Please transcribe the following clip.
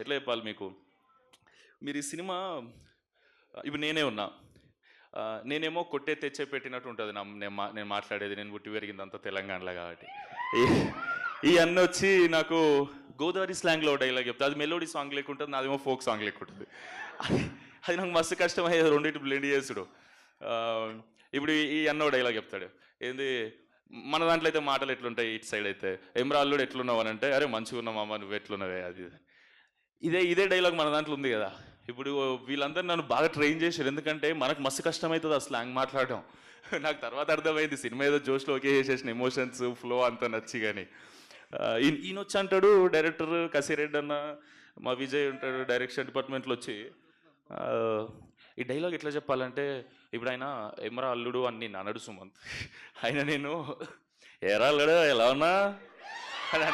ఎట్లా చెప్పాలి మీకు, మీరు ఈ సినిమా ఇప్పుడు నేనే ఉన్నా, నేనేమో కొట్టే తెచ్చే పెట్టినట్టు ఉంటుంది నేను మాట్లాడేది, నేను పుట్టి పెరిగిందంతా తెలంగాణలో కాబట్టి. ఈ అన్న వచ్చి నాకు గోదావరి స్లాంగ్లో డైలాగ్ చెప్తా, అది మెలోడీ సాంగ్ లేకుంటుంది, నాదేమో ఫోక్ సాంగ్ లేకుంటుంది. అది అది నాకు మస్తు కష్టమయ్యేది రెండింటి బ్లెండ్ చేసుడు. ఇప్పుడు ఈ అన్న డైలాగ్ చెప్తాడు, ఏంది మన దాంట్లో అయితే మాటలు ఎట్లుంటాయి, ఇటు సైడ్ అయితే ఎమ్రా అల్లుడు ఎట్లున్నావు అని అంటే, అరే మంచిగా ఉన్నావు మామ నువ్వు ఎట్లున్నావే, అది ఇదే డైలాగ్ మన దాంట్లో ఉంది కదా. ఇప్పుడు వీళ్ళందరూ నన్ను బాగా ట్రైన్ చేశారు, ఎందుకంటే మనకు మస్తు కష్టమవుతుంది ఆ స్లాంగ్ మాట్లాడడం. నాకు తర్వాత అర్థమైంది, సినిమా ఏదో జోష్లో ఓకే చేసేసిన, ఎమోషన్స్ ఫ్లో అంతా నచ్చి. కానీ ఈయన వచ్చి అంటాడు, డైరెక్టర్ కసిరెడ్డి అన్న, మా విజయ్ ఉంటాడు డైరెక్షన్ డిపార్ట్మెంట్లో వచ్చి, ఈ డైలాగ్ ఎట్లా చెప్పాలంటే, ఇప్పుడు ఆయన ఎమరా అల్లుడు అని నేను సుమంత్, ఆయన నేను ఎరా అల్లుడు ఎలా ఉన్నా అని